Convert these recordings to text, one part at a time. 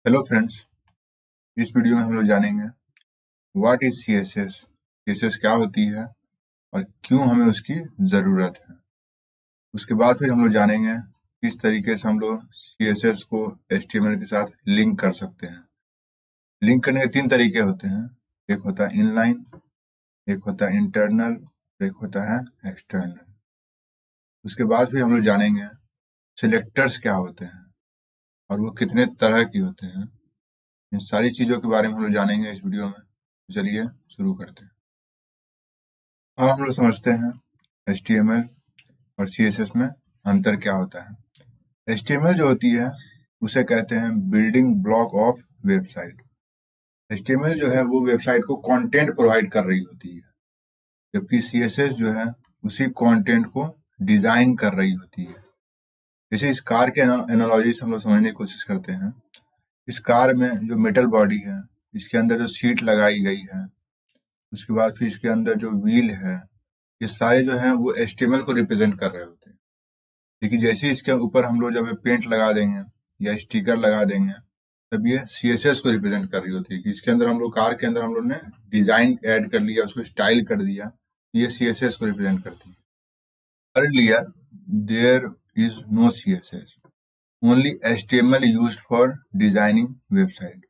Hello friends, इस video में हम लोग जानेंगे व्हाट इज सीएसएस। सीएसएस क्या होती है और क्यों हमें उसकी ज़रूरत है। उसके बाद फिर हम लोग जानेंगे किस तरीके से हम लोग सीएसएस को एचटीएमएल के साथ लिंक कर सकते हैं। लिंक करने के तीन तरीके होते हैं, एक होता है इनलाइन, एक होता है इंटरनल, एक होता है एक्सटर्नल। उसके बाद फिर हम लोग जानेंगे सिलेक्टर्स क्या होते हैं और वो कितने तरह की होते हैं। इन सारी चीज़ों के बारे में हम लोग जानेंगे इस वीडियो में। चलिए शुरू करते हैं। अब हम लोग समझते हैं HTML और CSS में अंतर क्या होता है। HTML जो होती है उसे कहते हैं building block of website. HTML जो है वो वेबसाइट को कंटेंट प्रोवाइड कर रही होती है, जबकि CSS जो है उसी कंटेंट को डिजाइन कर रही होती है। जैसे इस कार के एनालॉजी से हम लोग समझने की कोशिश करते हैं। इस कार में जो मेटल बॉडी है, इसके अंदर जो सीट लगाई गई है, उसके बाद फिर इसके अंदर जो व्हील है, ये सारे जो हैं वो HTML को रिप्रेजेंट कर रहे होते हैं। लेकिन जैसे ही इसके ऊपर हम लोग जब पेंट लगा देंगे या स्टिकर लगा देंगे, तब ये CSS को रिप्रेजेंट कर रही होती है कि इसके अंदर हम लोग कार के अंदर हम लोग ने डिजाइन ऐड कर लिया, उसको स्टाइल कर दिया, ये CSS को रिप्रेजेंट करती है। Earlier there is no CSS, only HTML used for designing website।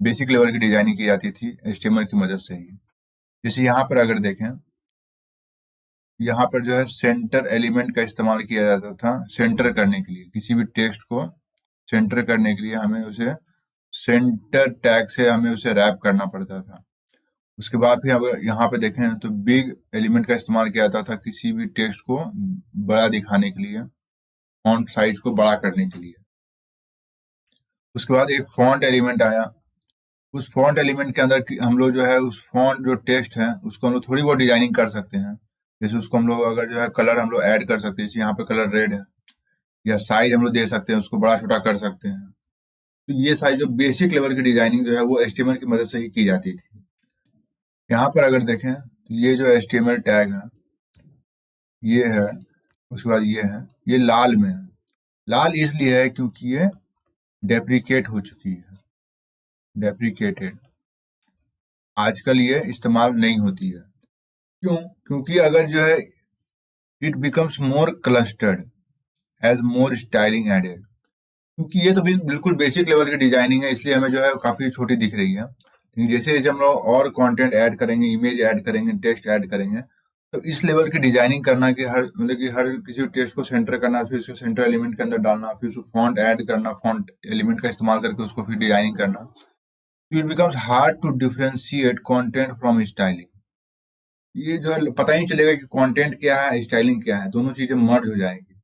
Basic level की डिजाइनिंग की जाती थी HTML की मदद से ही। जैसे यहाँ पर अगर देखें, यहाँ पर जो है सेंटर एलिमेंट का इस्तेमाल किया जाता था सेंटर करने के लिए। किसी भी टेक्स्ट को सेंटर करने के लिए हमें उसे सेंटर टैग से हमें उसे रैप करना पड़ता था। उसके बाद फिर अगर यहाँ पे देखें तो बिग एलिमेंट का इस्तेमाल किया जाता था किसी भी टेक्स्ट को बड़ा दिखाने के लिए, फॉन्ट साइज को बड़ा करने के लिए। उसके बाद एक फॉन्ट एलिमेंट आया। उस फॉन्ट एलिमेंट के अंदर हम लोग जो है उस फॉन्ट जो टेक्स्ट है उसको हम लोग थोड़ी बहुत डिजाइनिंग कर सकते हैं। जैसे उसको हम लोग अगर जो है कलर हम लोग ऐड कर सकते हैं, जैसे यहाँ पे कलर रेड है, या साइज हम लोग दे सकते हैं, उसको बड़ा छोटा कर सकते हैं। तो ये सारी जो बेसिक लेवल की डिजाइनिंग जो है वो HTML की मदद से ही की जाती थी। यहाँ पर अगर देखें तो ये जो HTML टैग है ये है, उसके बाद ये है, ये लाल में है। लाल इसलिए है क्योंकि ये डेप्रिकेट हो चुकी है, डेप्रिकेटेड। आजकल ये इस्तेमाल नहीं होती है। क्यों? क्योंकि अगर जो है it becomes more clustered as more styling added. क्योंकि ये तो भी बिल्कुल बेसिक लेवल की डिजाइनिंग है, इसलिए हमें जो है काफी छोटी दिख रही है। लेकिन जैसे जैसे हम लोग और कंटेंट ऐड करेंगे, इमेज ऐड करेंगे, टेक्स्ट ऐड करेंगे, तो इस लेवल की डिजाइनिंग करना कि हर मतलब कि हर किसी टेक्स्ट को सेंटर करना, फिर उसको सेंटर एलिमेंट के अंदर डालना, फिर उसको फॉन्ट ऐड करना, फॉन्ट एलिमेंट का इस्तेमाल करके उसको फिर डिजाइनिंग करना, it becomes hard to differentiate content from styling. ये जो है पता ही नहीं चलेगा कि कंटेंट क्या है, स्टाइलिंग क्या है, दोनों चीजें मर्ज हो जाएंगी।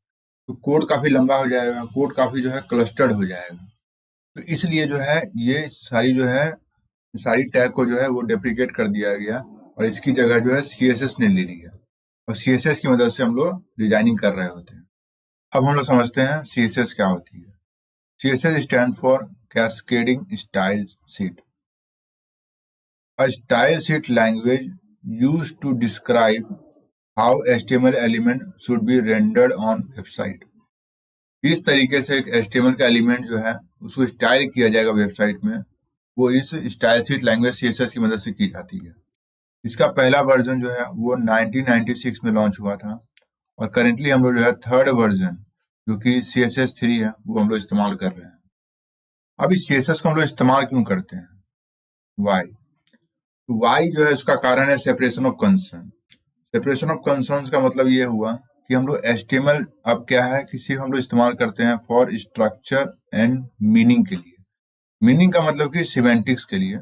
तो कोड काफी लंबा हो जाएगा, कोड काफी जो है क्लस्टर्ड हो जाएगा। तो इसलिए जो है ये सारी जो है सारी टैग को जो है वो डेप्रिकेट कर दिया गया और इसकी जगह जो है CSS ने ले लिया, और CSS की मदद से हम लोग डिजाइनिंग कर रहे होते हैं। अब हम लोग समझते हैं CSS क्या होती है। CSS stand for cascading style sheet, a style sheet language used to describe how HTML element should be rendered on website. इस तरीके से एक HTML का एलिमेंट जो है उसको स्टाइल किया जाएगा वेबसाइट में, वो इस स्टाइल शीट लैंग्वेज CSS की मदद से की जाती है। इसका पहला वर्जन जो है वो 1996 में लॉन्च हुआ था, और करेंटली हम लोग जो है थर्ड वर्जन जो कि CSS3 है वो हम लोग इस्तेमाल कर रहे हैं। अब इस CSS को हम लोग इस्तेमाल क्यों करते हैं, वाई? तो वाई जो है उसका कारण है separation of concern. Separation of concern का मतलब ये हुआ कि हम लोग HTML अब क्या है कि सिर्फ हम लोग इस्तेमाल करते हैं फॉर स्ट्रक्चर एंड मीनिंग के लिए। मीनिंग का मतलब कि सिमेंटिक्स के लिए।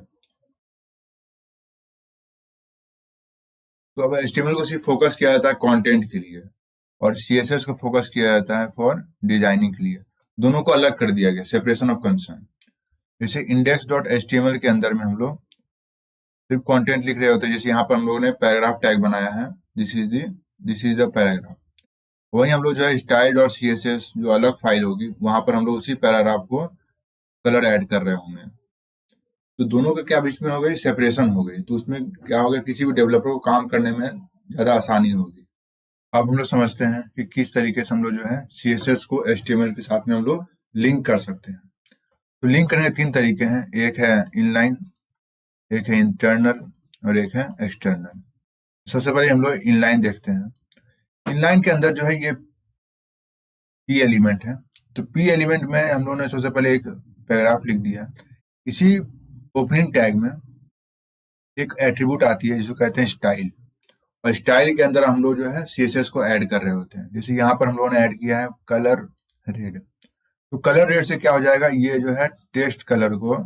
तो अब HTML को सिर्फ फोकस किया जाता है कंटेंट के लिए, और CSS को फोकस किया जाता है फॉर डिजाइनिंग के लिए। दोनों को अलग कर दिया गया, सेपरेशन ऑफ कंसर्न। जैसे index.html के अंदर में हम लोग सिर्फ कंटेंट लिख रहे होते हैं। जैसे यहाँ पर हम लोगों ने पैराग्राफ टैग बनाया है, दिस इज द पैराग्राफ। वही हम लोग जो है style.css जो अलग फाइल होगी वहां पर हम लोग उसी पैराग्राफ को कलर ऐड कर रहे होंगे। तो दोनों के क्या बीच में हो गई, सेपरेशन हो गई। तो उसमें क्या होगा, किसी भी डेवलपर को काम करने में ज्यादा आसानी होगी। अब हम लोग समझते हैं कि किस तरीके से हम लोग जो है CSS को HTML के साथ में हम लोग लिंक कर सकते हैं। तो लिंक करने के 3 तरीके हैं, एक है इनलाइन, एक है इंटरनल और एक है एक्सटर्नल। सबसे पहले हम लोग इनलाइन देखते हैं। इनलाइन के अंदर जो है ये पी एलिमेंट है। तो पी एलिमेंट में हम लोगों ने सबसे पहले एक पैराग्राफ लिख दिया। इसी ओपनिंग टैग में एक एट्रीब्यूट आती है जिसको कहते हैं स्टाइल, और स्टाइल के अंदर हम लोग जो है सीएसएस को ऐड कर रहे होते हैं। जैसे यहाँ पर हम लोगों ने ऐड किया है कलर रेड। तो कलर रेड से क्या हो जाएगा, ये जो है टेक्स्ट कलर को,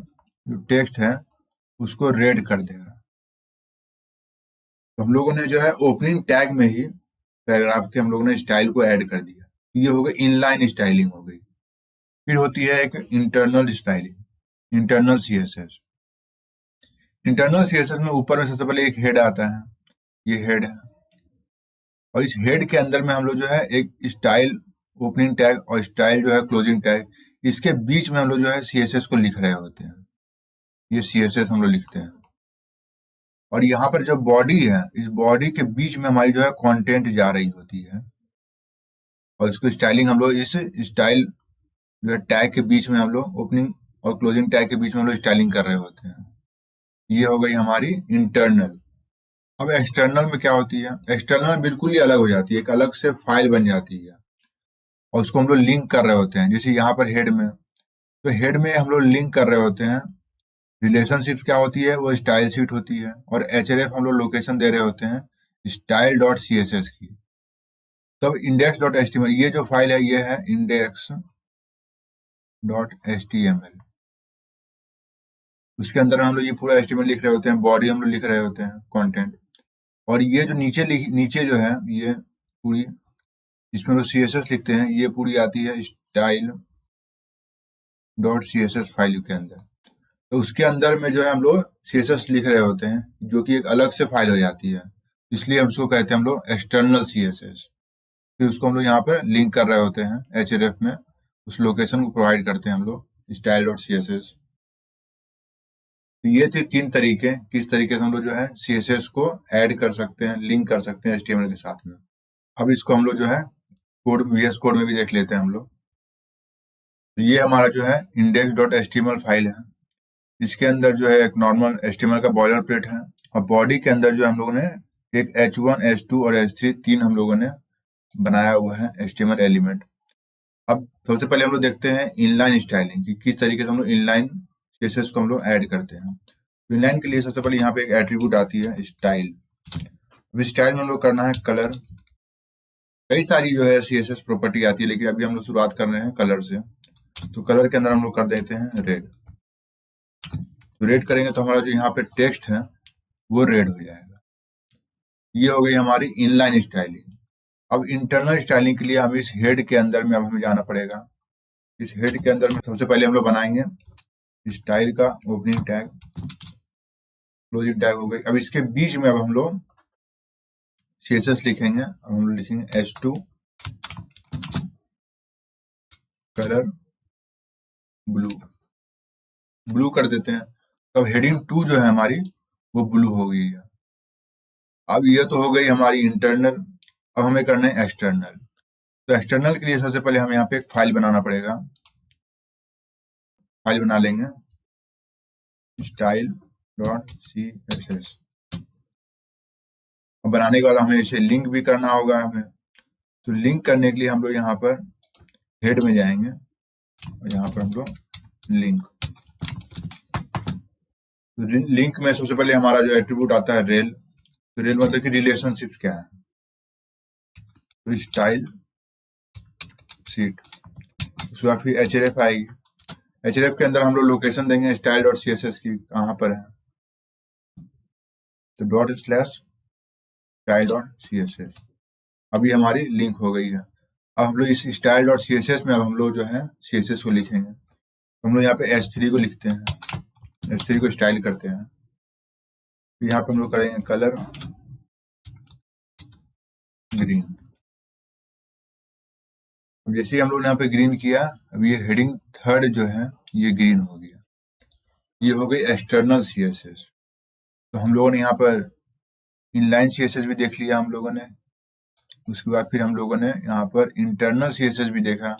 जो टेक्स्ट है उसको रेड कर देगा। तो हम लोगों ने जो है ओपनिंग टैग में ही पैराग्राफ के हम लोगों ने स्टाइल को ऐड कर दिया। ये हो गई इनलाइन स्टाइलिंग हो गई। फिर होती है एक internal styling, internal CSS. Internal CSS में ऊपर में सबसे पहले एक हेड आता है, ये हेड है, और इस हेड के अंदर में हम लोग जो है एक स्टाइल ओपनिंग टैग और स्टाइल जो है क्लोजिंग टैग, इसके बीच में हम लोग जो है सीएसएस को लिख रहे होते हैं। ये सीएसएस हम लोग लिखते हैं। और यहाँ पर जो बॉडी है, इस बॉडी के बीच में हमारी जो है कंटेंट जा रही होती है, और इसको स्टाइलिंग हम लोग इस स्टाइल जो है टैग के बीच में हम लोग ओपनिंग और क्लोजिंग टैग के बीच में हम लोग स्टाइलिंग कर रहे होते हैं। ये हो गई हमारी इंटरनल। अब एक्सटर्नल में क्या होती है, एक्सटर्नल में बिल्कुल ही अलग हो जाती है, एक अलग से फाइल बन जाती है, और उसको हम लोग लिंक कर रहे होते हैं। जैसे यहाँ पर हेड में, तो हेड में हम लोग लिंक कर रहे होते हैं। रिलेशनशिप क्या होती है, वो स्टाइल शीट होती है, और एचआरएफ हम लोग लोकेशन दे रहे होते हैं style dot C S S की। तब index dot H T M L, ये जो फाइल है ये है index dot H T M L. उसके अंदर हम लोग ये पूरा एच टी एम एल लिख रहे होते हैं, बॉडी हम लोग लिख रहे होते हैं कंटेंट, और ये जो नीचे जो है ये पूरी, इसमें लोग सी एस एस लिखते हैं, ये पूरी आती है style dot C S S file के अंदर। तो उसके अंदर में जो है हम लोग सीएसएस लिख रहे होते हैं, जो कि एक अलग से फाइल हो जाती है, इसलिए हम उसको कहते हैं हम लोग एक्सटर्नल सीएसएस। फिर उसको हम लोग यहाँ पर लिंक कर रहे होते हैं एचआरएफ में, उस लोकेशन को प्रोवाइड करते हैं हम लोग style dot C S S. तो ये थे 3 तरीके, किस तरीके से हम लोग जो है सीएसएस को ऐड कर सकते हैं, लिंक कर सकते हैं एचटीएमएल के साथ में। अब इसको हम लोग जो है कोड, वीएस कोड में भी देख लेते हैं हम लोग। तो ये हमारा जो है इंडेक्स डॉट एचटीएमएल फाइल है। इसके अंदर जो है एक नॉर्मल एचटीएमएल का बॉयलर प्लेट है, और बॉडी के अंदर जो हम लोगों ने एक H1, H2 और H3 3 हम लोगों ने बनाया हुआ है एचटीएमएल एलिमेंट। अब सबसे पहले हम लोग देखते हैं इनलाइन स्टाइलिंग कि किस तरीके से हम लोग इनलाइन सीएसएस को हम लोग ऐड करते हैं। तो इनलाइन के लिए सबसे पहले यहाँ पे एक एट्रीब्यूट आती है स्टाइल। अब स्टाइल में हम लोग करना है कलर। कई सारी जो है सीएसएस प्रॉपर्टी आती है, लेकिन अभी हम लोग शुरुआत कर रहे हैं कलर से। तो कलर के अंदर हम लोग कर देते हैं रेड। तो रेड करेंगे तो हमारा जो यहाँ पे टेक्स्ट है वो रेड हो जाएगा। ये हो गई हमारी इनलाइन स्टाइलिंग। अब इंटरनल स्टाइलिंग के लिए हम इस हेड के अंदर में अब हमें जाना पड़ेगा। इस हेड के अंदर में सबसे पहले हम लोग बनाएंगे स्टाइल का ओपनिंग टैग, क्लोजिंग टैग हो गई। अब इसके बीच में अब हम लोग सीएसएस लिखेंगे। अब हम लोग लिखेंगे H2 कलर ब्लू, ब्लू कर देते हैं। अब हेडिंग 2 जो है हमारी वो ब्लू हो गई है। अब ये तो हो गई हमारी इंटरनल। अब हमें करना है एक्सटर्नल। तो एक्सटर्नल के लिए सबसे पहले हमें यहाँ पे एक फाइल बनाना पड़ेगा। फाइल बना लेंगे style dot C S S. अब बनाने के बाद हमें इसे लिंक भी करना होगा हमें। तो लिंक करने के लिए हम लोग यहाँ पर हेड में जाएंगे, और यहाँ पर हम लोग लिंक। तो लिंक में सबसे पहले हमारा जो एट्रीब्यूट आता है रेल। तो रेल मतलब कि रिलेशनशिप क्या है, तो स्टाइल सीट। उसके बाद फिर एचआरएफ आएगी। एचआरएफ के अंदर हम लोग लोकेशन देंगे style dot C S S की कहाँ पर है, तो dot slash style dot C S S. अभी हमारी लिंक हो गई है। अब हम लोग इस style dot C S S में अब हम लोग जो है सी एस एस को लिखेंगे। तो हम लोग यहाँ पे H3 को लिखते हैं, H3 को स्टाइल करते हैं। तो यहाँ पे हम लोग करेंगे कलर ग्रीन। अब जैसे ही हम लोग ने यहाँ पे ग्रीन किया, अब ये हेडिंग 3 जो है ये ग्रीन हो गया। ये हो गई एक्सटर्नल सीएसएस। तो हम लोगों ने यहाँ पर इनलाइन सीएसएस भी देख लिया हम लोगों ने। उसके बाद फिर हम लोगों ने यहाँ पर इंटरनल सीएसएस भी देखा,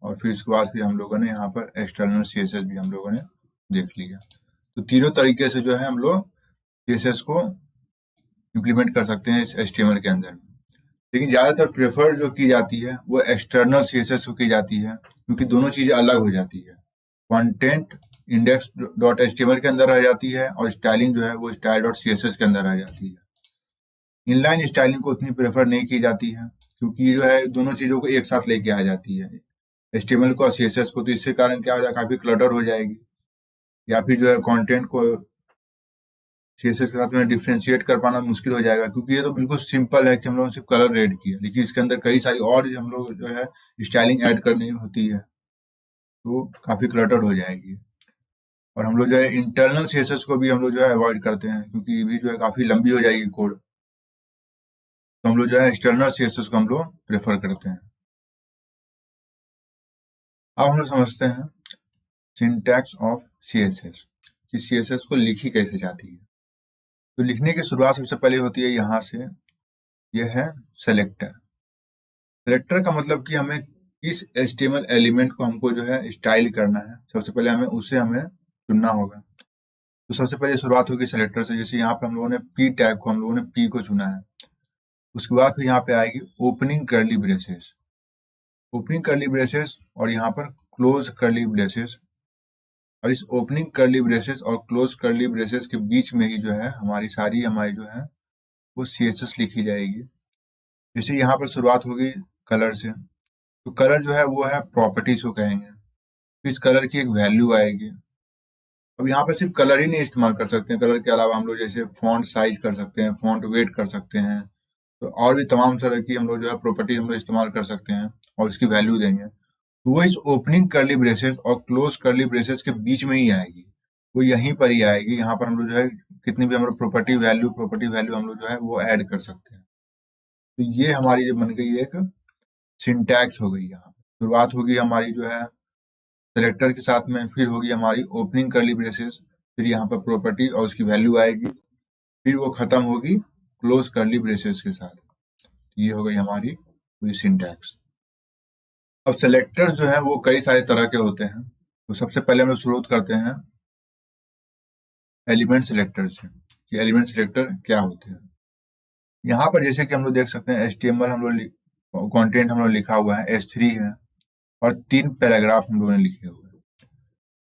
और फिर इसके बाद फिर हम लोगों ने यहाँ पर एक्सटर्नल CSS भी हम लोगों ने देख लिया। तो तीनों तरीके से जो है हम लोग CSS को इम्प्लीमेंट कर सकते हैं इस HTML के अंदर। लेकिन ज़्यादातर प्रेफर जो की जाती है वो एक्सटर्नल CSS को की जाती है, क्योंकि दोनों चीज़ें अलग हो जाती है। कंटेंट इंडेक्स डॉट HTML के अंदर रह जाती है और स्टाइलिंग जो है वो स्टाइल डॉट CSS के अंदर रह जाती है। इनलाइन स्टाइलिंग को उतनी प्रेफर नहीं की जाती है, क्योंकि जो है दोनों चीज़ों को एक साथ लेके आ जाती है, HTML को और CSS को। तो इससे कारण क्या हो जाएगा, काफ़ी क्लटर हो जाएगी, या फिर जो है कंटेंट को CSS के साथ में डिफ्रेंशिएट कर पाना मुश्किल हो जाएगा, क्योंकि ये तो बिल्कुल सिंपल है कि हम लोगों ने सिर्फ कलर रेड किया, लेकिन इसके अंदर कई सारी और हम लोग जो है स्टाइलिंग ऐड करनी होती है, तो काफ़ी क्लटर हो जाएगी। और हम लोग जो है इंटरनल CSS को भी हम लोग जो है अवॉइड करते हैं, क्योंकि ये भी जो है काफ़ी लंबी हो जाएगी कोड। तो हम लोग जो है एक्सटर्नल CSS को हम लोग प्रेफर करते हैं। अब हम लोग समझते हैं सिंटैक्स ऑफ CSS कि CSS को लिखी कैसे जाती है। तो लिखने की शुरुआत सबसे पहले होती है यहाँ से, यह है सेलेक्टर। सेलेक्टर का मतलब कि हमें किस HTML एलिमेंट को हमको जो है स्टाइल करना है, सबसे पहले हमें चुनना होगा। तो सबसे पहले शुरुआत होगी सेलेक्टर से। जैसे यहाँ पे हम लोगों ने P टैग को, हम लोगों ने P को चुना है। उसके बाद फिर यहाँ पे आएगी ओपनिंग कर्ली ब्रेसेस, और यहाँ पर क्लोज कर्ली ब्रेसेस। और इस ओपनिंग कर्ली ब्रेसेस और क्लोज कर्ली ब्रेसेस के बीच में ही जो है हमारी जो है वो CSS लिखी जाएगी। जैसे यहाँ पर शुरुआत होगी कलर से, तो कलर जो है वो है प्रॉपर्टीज को कहेंगे। तो इस कलर की एक वैल्यू आएगी। अब यहाँ पर सिर्फ कलर ही नहीं इस्तेमाल कर सकते हैं, कलर के अलावा हम लोग जैसे फॉन्ट साइज कर सकते हैं, फॉन्ट वेट कर सकते हैं, तो और भी तमाम तरह की हम लोग जो है प्रॉपर्टी हम लोग इस्तेमाल कर सकते हैं और उसकी वैल्यू देंगे। तो वो इस ओपनिंग कर्ली ब्रेसेस और क्लोज कर्ली ब्रेसेस के बीच में ही आएगी, वो यहीं पर ही आएगी। यहाँ पर हम लोग जो है कितनी भी हम लोग प्रॉपर्टी वैल्यू हम लोग जो है वो ऐड कर सकते हैं। तो ये हमारी जो बन गई एक सिंटैक्स हो गई। यहाँ शुरुआत होगी हमारी जो है सेलेक्टर के साथ में, फिर होगी हमारी ओपनिंग कर्ली ब्रेसेस, फिर यहाँ पर प्रॉपर्टी और उसकी वैल्यू आएगी, फिर वो खत्म होगी क्लोज कर्ली ब्रेसेस के साथ। ये हो गई हमारी पूरी सिंटैक्स। अब सेलेक्टर जो है वो कई सारे तरह के होते हैं। तो सबसे पहले हम लोग शुरुआत करते हैं एलिमेंट सिलेक्टर से कि एलिमेंट सिलेक्टर क्या होते हैं। यहाँ पर जैसे कि हम लोग देख सकते हैं HTML हम लोग कंटेंट हम लोग लिखा हुआ है, H3 है और 3 पैराग्राफ हम लोगों ने लिखे हुए हैं।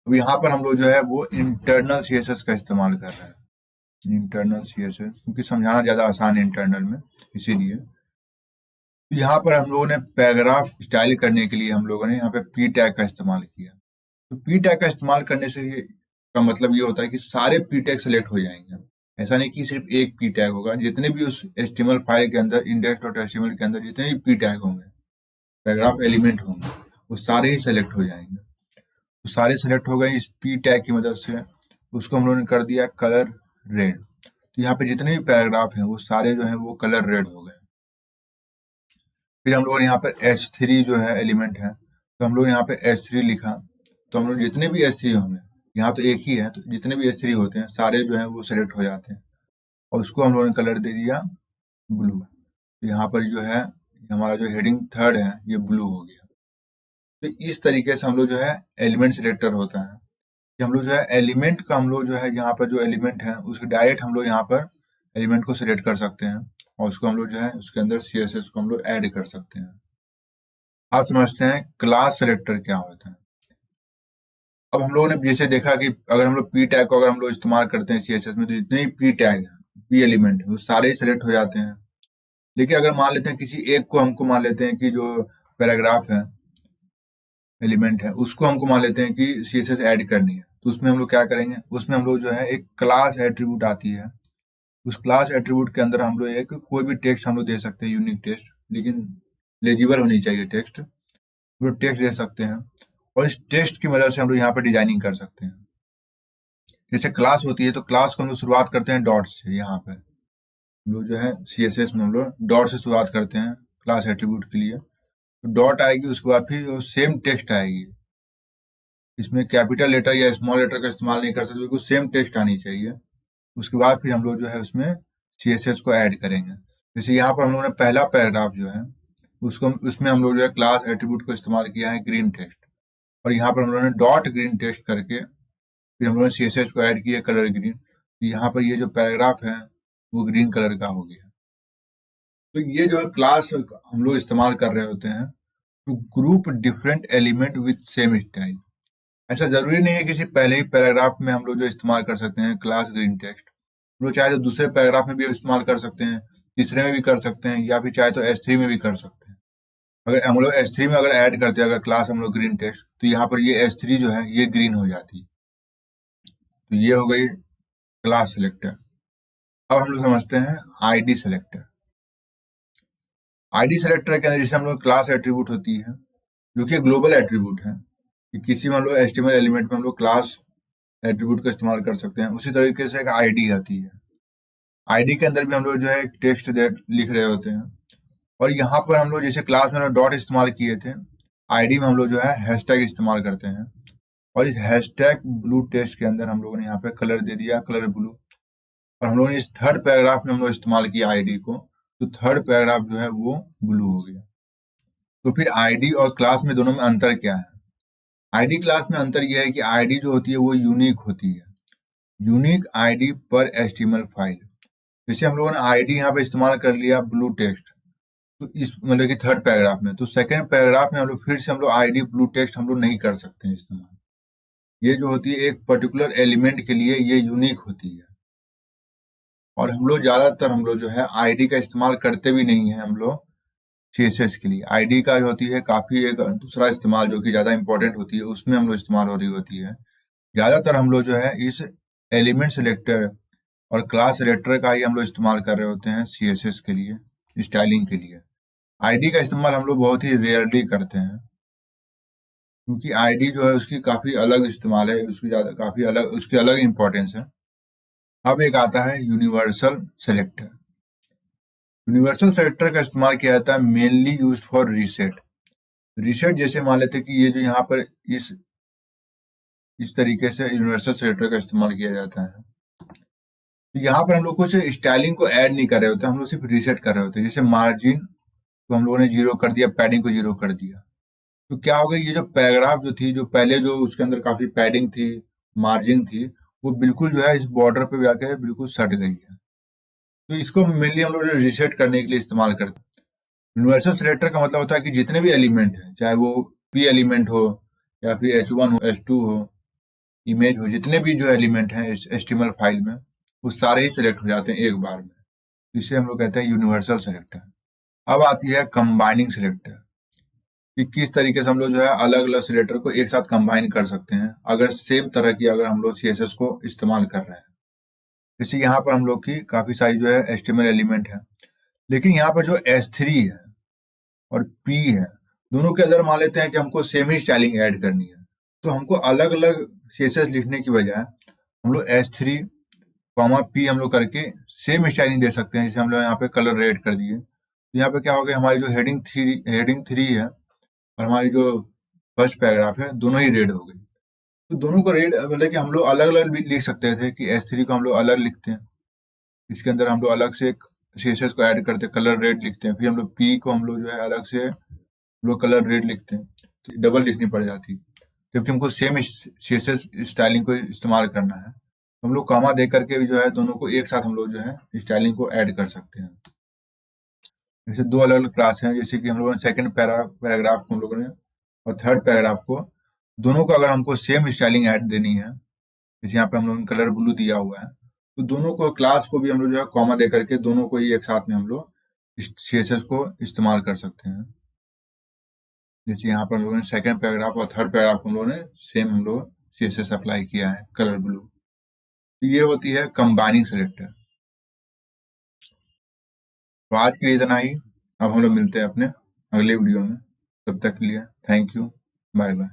अब यहाँ पर हम लोग जो है वो इंटरनल CSS का इस्तेमाल कर रहे हैं, इंटरनल CSS, क्योंकि समझाना ज्यादा आसान है इंटरनल में, इसीलिए। तो यहाँ पर हम लोगों ने पैराग्राफ स्टाइल करने के लिए हम लोगों ने यहाँ पे P टैग का इस्तेमाल किया। तो P टैग का इस्तेमाल करने से का मतलब ये होता है कि सारे P टैग सेलेक्ट हो जाएंगे। ऐसा नहीं कि सिर्फ एक P टैग होगा, जितने भी उस HTML फाइल के अंदर index.html के अंदर जितने भी P टैग होंगे, पैराग्राफ एलिमेंट होंगे, वो सारे ही सेलेक्ट हो जाएंगे। तो सारे सेलेक्ट हो गए इस P टैग की मदद से। उसको हम लोगों ने कर दिया कलर रेड। तो यहाँ पे जितने भी पैराग्राफ हैं वो सारे जो है वो कलर रेड हो गए। फिर हम लोग यहाँ पर H3 जो है एलिमेंट है, तो हम लोग यहाँ पे H3 लिखा। तो हम लोग जितने भी H3 होंगे, यहाँ तो एक ही है, तो जितने भी H3 होते हैं सारे जो है वो सेलेक्ट हो जाते हैं, और उसको हम लोगों ने कलर दे दिया ब्लू। तो यहाँ पर जो है हमारा जो हेडिंग 3rd है ये ब्लू हो गया। तो इस तरीके से हम लोग जो है एलिमेंट सिलेक्टर होता है कि हम लोग जो है एलिमेंट का हम लोग जो है यहाँ पर जो एलिमेंट है उसके डायरेक्ट हम लोग यहाँ पर एलिमेंट को सिलेक्ट कर सकते हैं और उसको हम लोग जो है उसके अंदर CSS को हम लोग ऐड कर सकते हैं। आप समझते हैं क्लास सेलेक्टर क्या होता है। अब हम लोगों ने जैसे देखा कि अगर हम लोग P टैग को अगर हम लोग इस्तेमाल करते हैं CSS में, तो जितने भी P टैग है, P एलिमेंट है, वो सारे ही सेलेक्ट हो जाते हैं। लेकिन अगर मान लेते हैं किसी एक को हमको मान लेते हैं कि जो पैराग्राफ है एलिमेंट है उसको हमको मान लेते हैं कि CSS ऐड करनी है, तो उसमें हम लोग क्या करेंगे, उसमें हम लोग जो है एक क्लास एट्रीब्यूट आती है। उस क्लास एट्रीब्यूट के अंदर हम लोग एक कोई भी टेक्स्ट हम लोग दे सकते हैं, यूनिक टेक्स्ट, लेकिन लेजिबल होनी चाहिए टेक्स्ट। हम लोग टेक्स्ट दे सकते हैं और इस टेक्स्ट की मदद से हम लोग यहाँ पर डिजाइनिंग कर सकते हैं। जैसे क्लास होती है तो क्लास को हम लोग शुरुआत करते हैं डॉट से। यहाँ पर हम लोग जो है CSS में हम लोग डॉट से शुरुआत करते हैं क्लास एट्रीब्यूट के लिए। तो डॉट आएगी, उसके बाद फिर सेम टेक्स्ट आएगी। इसमें कैपिटल लेटर या स्मॉल लेटर का इस्तेमाल नहीं कर सकते, बिल्कुल सेम टेक्स्ट आनी चाहिए। उसके बाद फिर हम लोग जो है उसमें CSS को ऐड करेंगे। जैसे यहाँ पर हम लोगों ने पहला पैराग्राफ जो है उसमें हम लोग जो है क्लास एट्रीब्यूट को इस्तेमाल किया है ग्रीन टेक्स्ट, और यहाँ पर हम लोगों ने डॉट ग्रीन टेक्स्ट करके फिर हम लोगों ने CSS को ऐड किया कलर ग्रीन। तो यहाँ पर ये जो पैराग्राफ है वो ग्रीन कलर का हो गया। तो ये जो है क्लास हम लोग इस्तेमाल कर रहे होते हैं to group different element with same style. ऐसा जरूरी नहीं है किसी पहले ही पैराग्राफ में हम लोग जो इस्तेमाल कर सकते हैं क्लास ग्रीन टेक्स्ट, हम लोग चाहे तो दूसरे पैराग्राफ में भी इस्तेमाल कर सकते हैं, तीसरे में भी कर सकते हैं, या फिर चाहे तो S3 में भी कर सकते हैं। अगर हम लोग S3 में अगर ऐड करते हैं अगर क्लास हम लोग ग्रीन टेक्स्ट, तो यहाँ पर ये S3 जो है ये ग्रीन हो जाती है। तो ये हो गई क्लास सेलेक्टर। अब हम लोग समझते हैं आईडी सेलेक्टर। आईडी सेलेक्टर के अंदर जैसे हम लोग क्लास एट्रीब्यूट होती है जो कि ग्लोबल एट्रीब्यूट है कि किसी में हम लोग HTML एलिमेंट में हम लोग क्लास एट्रीब्यूट का इस्तेमाल कर सकते हैं, उसी तरीके से एक आईडी आती है। आईडी के अंदर भी हम लोग जो है टेक्स्ट लिख रहे होते हैं, और यहाँ पर हम लोग जैसे क्लास में डॉट इस्तेमाल किए थे, आईडी में हम लोग जो है हैशटैग इस्तेमाल करते हैं, और इस हैशटैग ब्लू टेक्स्ट के अंदर हम लोगों ने यहाँ पे कलर दे दिया कलर ब्लू, और हम लोगों ने इस थर्ड पैराग्राफ में हम लोग इस्तेमाल किया आईडी को, तो थर्ड पैराग्राफ जो है वो ब्लू हो गया। तो फिर आईडी और क्लास में दोनों में अंतर क्या है? आईडी क्लास में अंतर यह है कि आईडी जो होती है वो यूनिक होती है, यूनिक आईडी पर HTML फाइल। जैसे हम लोगों ने आईडी यहाँ पे इस्तेमाल कर लिया ब्लू टेक्स्ट, तो इस मतलब कि थर्ड पैराग्राफ में, तो सेकंड पैराग्राफ में हम लोग फिर से हम लोग आईडी ब्लू टेक्स्ट हम लोग नहीं कर सकते हैं इस्तेमाल। ये जो होती है एक पर्टिकुलर एलिमेंट के लिए ये यूनिक होती है, और हम लोग ज्यादातर हम लोग जो है आईडी का इस्तेमाल करते भी नहीं है हम लोग CSS के लिए। आईडी का जो होती है काफी एक दूसरा इस्तेमाल जो कि ज्यादा इंपॉर्टेंट होती है, उसमें हम लोग इस्तेमाल हो रही होती है। ज्यादातर हम लोग जो है इस एलिमेंट सेलेक्टर और क्लास सेलेक्टर का ही हम लोग इस्तेमाल कर रहे होते हैं CSS के लिए, स्टाइलिंग के लिए। आईडी का इस्तेमाल हम लोग बहुत ही रेयरली करते हैं, क्योंकि आईडी जो है उसकी काफी अलग इस्तेमाल है, उसकी ज्यादा काफी अलग उसकी अलग इंपॉर्टेंस है। अब एक आता है यूनिवर्सल सेलेक्टर। यूनिवर्सल सेलेक्टर का इस्तेमाल किया जाता है mainly used for reset. Reset जैसे मान लेते हैं कि ये जो यहाँ पर इस तरीके से यूनिवर्सल सेलेक्टर का इस्तेमाल किया जाता है। तो यहाँ पर हम लोग कुछ स्टाइलिंग को ऐड नहीं कर रहे होते, हम लोग सिर्फ रीसेट कर रहे होते हैं। जैसे मार्जिन को हम लोगों ने 0 कर दिया, पैडिंग को 0 कर दिया, तो क्या हो गया, ये जो पैराग्राफ जो थी, जो पहले जो उसके अंदर काफी पैडिंग थी, मार्जिन थी, वो बिल्कुल जो है इस बॉर्डर पे जाके बिल्कुल सट गई है। तो इसको मेनली हम लोग रीसेट करने के लिए इस्तेमाल करते हैं। यूनिवर्सल सेलेक्टर का मतलब होता है कि जितने भी एलिमेंट हैं, चाहे वो P एलिमेंट हो या फिर H1 हो, H2 हो, इमेज हो, जितने भी जो एलिमेंट हैं इस HTML फाइल में, वो सारे ही सिलेक्ट हो जाते हैं एक बार में। इसे हम लोग कहते हैं यूनिवर्सल सेलेक्टर। अब आती है कंबाइनिंग सेलेक्टर, कि किस तरीके से हम लोग जो है अलग अलग सिलेक्टर को एक साथ कंबाइन कर सकते हैं अगर सेम तरह की अगर हम लोग CSS को इस्तेमाल कर रहे हैं। जैसे यहाँ पर हम लोग की काफी सारी जो है HTML एलिमेंट है, लेकिन यहाँ पर जो S3 है और P है, दोनों के अंदर मान लेते हैं कि हमको सेम ही स्टाइलिंग ऐड करनी है, तो हमको अलग अलग CSS लिखने की बजाय हम लोग S3, P हम लोग करके सेम स्टाइलिंग दे सकते हैं। जैसे हम लोग यहाँ पे कलर रेड कर दिए, तो यहाँ पे क्या हो गया, हमारी जो हेडिंग थ्री है और हमारी जो फर्स्ट पैराग्राफ है, दोनों ही रेड हो गई। तो दोनों को रेड मतलब कि हम लोग अलग अलग भी लिख सकते थे कि S3 को हम लोग अलग लिखते हैं, इसके अंदर हम लोग अलग से CSS को ऐड करते हैं, कलर रेड लिखते हैं, फिर हम लोग P को हम लोग जो है अलग से हम लोग कलर रेड लिखते हैं, तो डबल लिखनी पड़ जाती, क्योंकि हमको सेम CSS स्टाइलिंग को इस्तेमाल करना है। हम लोग कॉमा दे करके भी जो है दोनों को एक साथ हम लोग जो है स्टाइलिंग को ऐड कर सकते हैं। जैसे दो अलग अलग क्लास हैं, जैसे कि हम लोगों ने सेकंड पैराग्राफ को हम लोगों ने और थर्ड पैराग्राफ को, दोनों को अगर हमको सेम स्टाइलिंग ऐड देनी है, जैसे यहाँ पे हम लोगों ने कलर ब्लू दिया हुआ है, तो दोनों को क्लास को भी हम लोग जो है कॉमा दे करके दोनों को ही एक साथ में हम लोग CSS को इस्तेमाल कर सकते हैं। जैसे यहाँ पर हम लोगों ने सेकंड पैराग्राफ और थर्ड पैराग्राफ हम लोगों ने सेम हम लोग CSS अप्लाई किया है कलर ब्लू। तो ये होती है कंबाइनिंग सेलेक्टर। तो आज के लिए इतना ही, अब हम लोग मिलते हैं अपने अगले वीडियो में, तब तक के लिए थैंक यू, बाय बाय।